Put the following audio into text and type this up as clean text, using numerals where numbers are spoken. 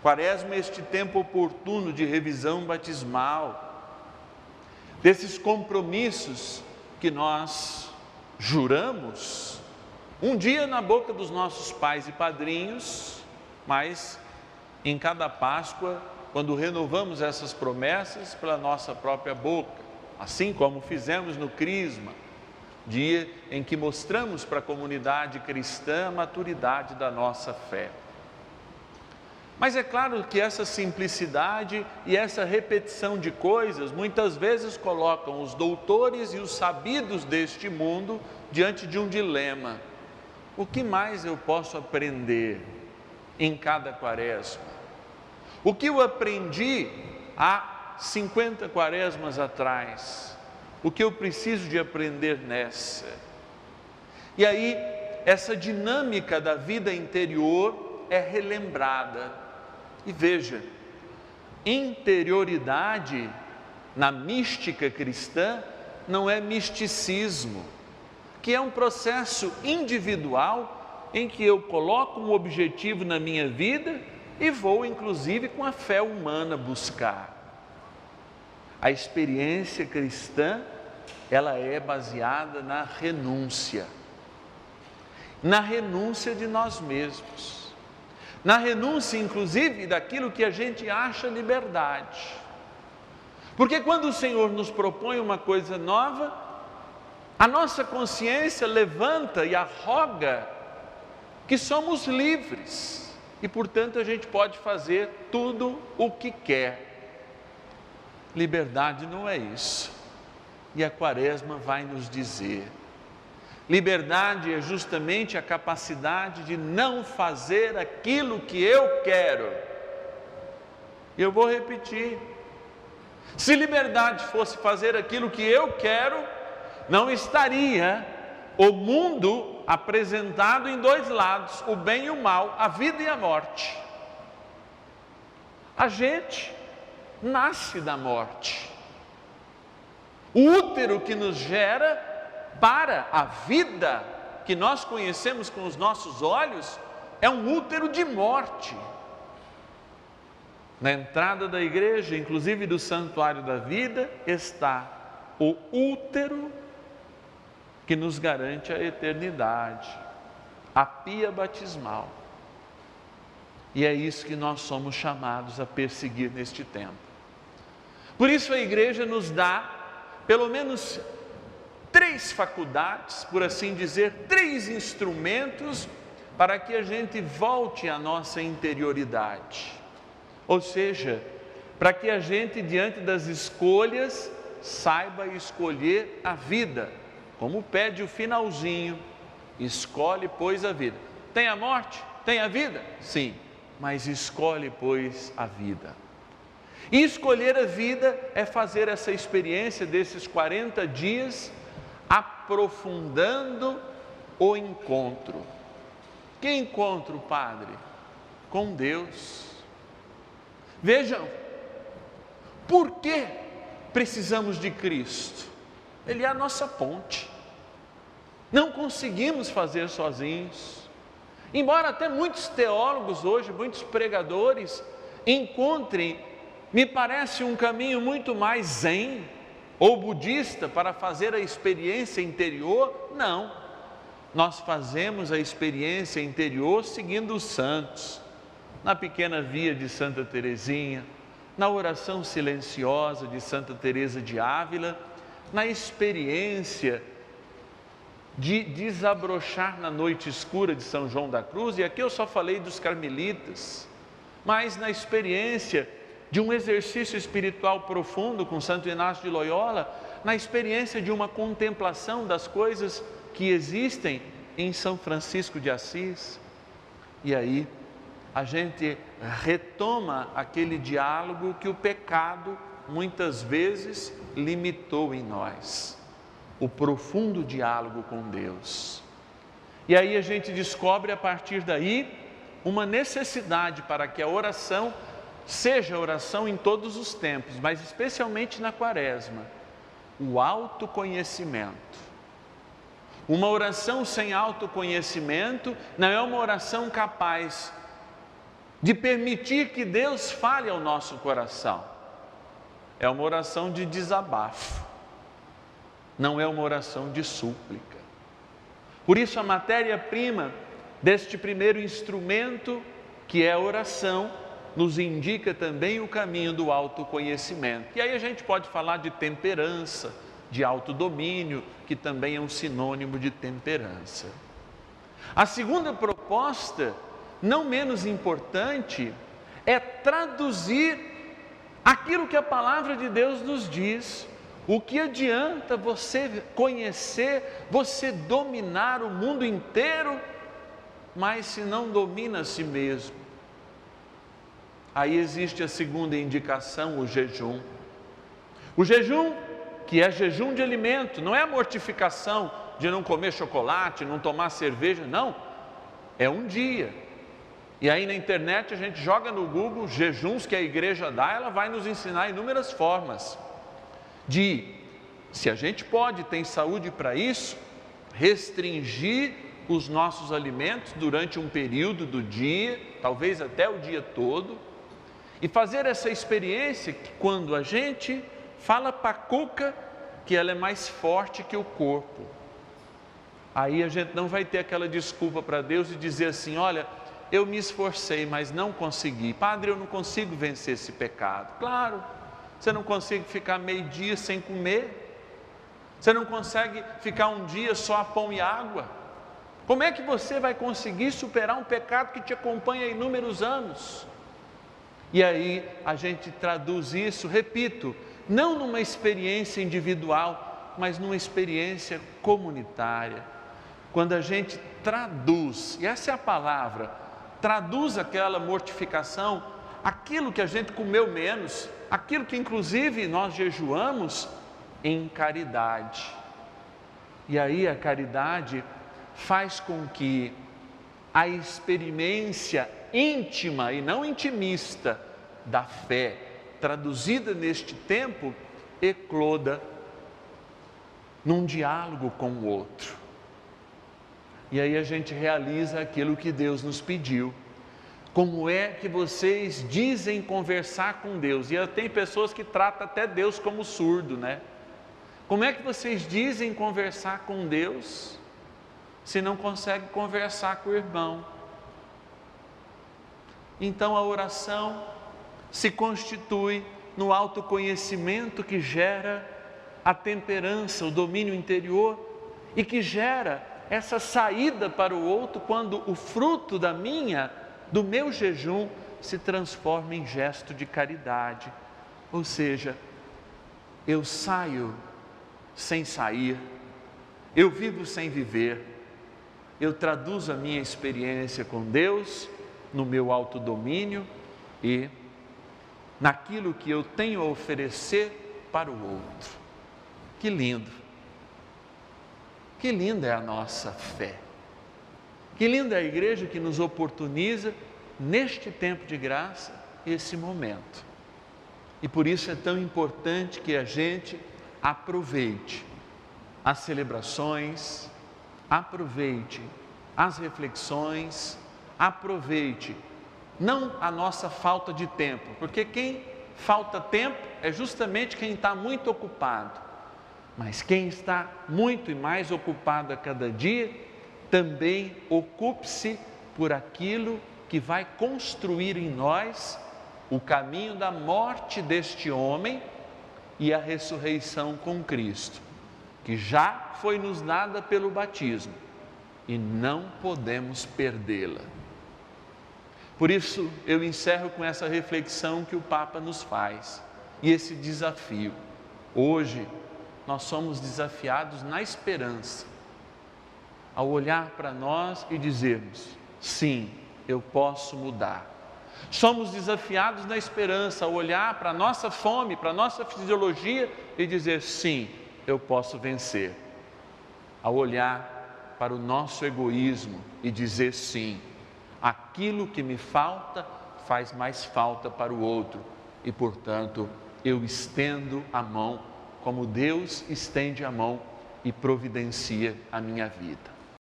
Quaresma é este tempo oportuno de revisão batismal, desses compromissos que nós juramos um dia na boca dos nossos pais e padrinhos, mas em cada Páscoa, quando renovamos essas promessas pela nossa própria boca, assim como fizemos no Crisma, dia em que mostramos para a comunidade cristã a maturidade da nossa fé. Mas é claro que essa simplicidade e essa repetição de coisas muitas vezes colocam os doutores e os sabidos deste mundo diante de um dilema. O que mais eu posso aprender em cada Quaresma? O que eu aprendi há 50 Quaresmas atrás? O que eu preciso de aprender nessa? E aí, essa dinâmica da vida interior é relembrada. E veja, interioridade na mística cristã não é misticismo, que é um processo individual em que eu coloco um objetivo na minha vida e vou inclusive com a fé humana buscar. A experiência cristã, ela é baseada na renúncia de nós mesmos. Na renúncia, inclusive, daquilo que a gente acha liberdade. Porque quando o Senhor nos propõe uma coisa nova, a nossa consciência levanta e arroga que somos livres e, portanto, a gente pode fazer tudo o que quer. Liberdade não é isso. E a Quaresma vai nos dizer: liberdade é justamente a capacidade de não fazer aquilo que eu quero. Eu vou repetir: se liberdade fosse fazer aquilo que eu quero, não estaria o mundo apresentado em dois lados, o bem e o mal, a vida e a morte. A gente nasce da morte. O útero que nos gera para a vida que nós conhecemos com os nossos olhos é um útero de morte. Na entrada da igreja, inclusive do Santuário da Vida, está o útero que nos garante a eternidade, a pia batismal. E é isso que nós somos chamados a perseguir neste tempo. Por isso a igreja nos dá pelo menos 3 faculdades, por assim dizer, 3 instrumentos para que a gente volte à nossa interioridade. Ou seja, para que a gente, diante das escolhas, saiba escolher a vida, como pede o finalzinho: escolhe, pois, a vida. Tem a morte? Tem a vida? Sim, mas escolhe, pois, a vida. E escolher a vida é fazer essa experiência desses 40 dias, aprofundando o encontro. Que encontro, Padre? Com Deus. Vejam, por que precisamos de Cristo? Ele é a nossa ponte. Não conseguimos fazer sozinhos. Embora até muitos teólogos hoje, muitos pregadores, encontrem, me parece, um caminho muito mais zen ou budista para fazer a experiência interior, não. Nós fazemos a experiência interior seguindo os santos, na pequena via de Santa Teresinha, na oração silenciosa de Santa Teresa de Ávila, na experiência de desabrochar na noite escura de São João da Cruz, e aqui eu só falei dos carmelitas, mas na experiência de um exercício espiritual profundo com Santo Inácio de Loyola, na experiência de uma contemplação das coisas que existem em São Francisco de Assis. E aí a gente retoma aquele diálogo que o pecado muitas vezes limitou em nós, o profundo diálogo com Deus. E aí a gente descobre a partir daí uma necessidade para que a oração seja oração em todos os tempos, mas especialmente na Quaresma, o autoconhecimento. Uma oração sem autoconhecimento não é uma oração capaz de permitir que Deus fale ao nosso coração. É uma oração de desabafo, não é uma oração de súplica. Por isso a matéria-prima deste primeiro instrumento, que é a oração, nos indica também o caminho do autoconhecimento. E aí a gente pode falar de temperança, de autodomínio, que também é um sinônimo de temperança. A segunda proposta, não menos importante, é traduzir aquilo que a palavra de Deus nos diz. O que adianta você conhecer, você dominar o mundo inteiro, mas se não domina a si mesmo? Aí existe a segunda indicação, o jejum. O jejum, que é jejum de alimento, não é a mortificação de não comer chocolate, não tomar cerveja, não. É um dia. E aí na internet a gente joga no Google jejuns que a igreja dá, ela vai nos ensinar inúmeras formas de, se a gente pode, tem saúde para isso, restringir os nossos alimentos durante um período do dia, talvez até o dia todo, e fazer essa experiência que quando a gente fala para a cuca que ela é mais forte que o corpo, aí a gente não vai ter aquela desculpa para Deus e dizer assim: olha, eu me esforcei, mas não consegui. Padre, eu não consigo vencer esse pecado. Claro, você não consegue ficar meio dia sem comer, você não consegue ficar um dia só a pão e água. Como é que você vai conseguir superar um pecado que te acompanha há inúmeros anos? E aí a gente traduz isso, repito, não numa experiência individual, mas numa experiência comunitária. Quando a gente traduz, e essa é a palavra, traduz aquela mortificação, aquilo que a gente comeu menos, aquilo que inclusive nós jejuamos, em caridade. E aí a caridade faz com que a experiência íntima e não intimista da fé, traduzida neste tempo, ecloda num diálogo com o outro. E aí a gente realiza aquilo que Deus nos pediu. Como é que vocês dizem conversar com Deus? E tem pessoas que tratam até Deus como surdo, né? Como é que vocês dizem conversar com Deus se não conseguem conversar com o irmão? Então a oração se constitui no autoconhecimento que gera a temperança, o domínio interior, e que gera essa saída para o outro quando o fruto do meu jejum se transforma em gesto de caridade. Ou seja, eu saio sem sair, eu vivo sem viver, eu traduzo a minha experiência com Deus no meu autodomínio e naquilo que eu tenho a oferecer para o outro. Que lindo! Que linda é a nossa fé! Que linda é a igreja que nos oportuniza, neste tempo de graça, esse momento. E por isso é tão importante que a gente aproveite as celebrações, aproveite as reflexões, aproveite não a nossa falta de tempo, porque quem falta tempo é justamente quem está muito ocupado, mas quem está muito e mais ocupado a cada dia, também ocupe-se por aquilo que vai construir em nós o caminho da morte deste homem e a ressurreição com Cristo, que já foi nos dada pelo batismo e não podemos perdê-la. Por isso eu encerro com essa reflexão que o Papa nos faz e esse desafio. Hoje nós somos desafiados na esperança, ao olhar para nós e dizermos: sim, eu posso mudar. Somos desafiados na esperança, ao olhar para a nossa fome, para a nossa fisiologia e dizer: sim, eu posso vencer. Ao olhar para o nosso egoísmo e dizer: sim, aquilo que me falta faz mais falta para o outro e, portanto, eu estendo a mão como Deus estende a mão e providencia a minha vida.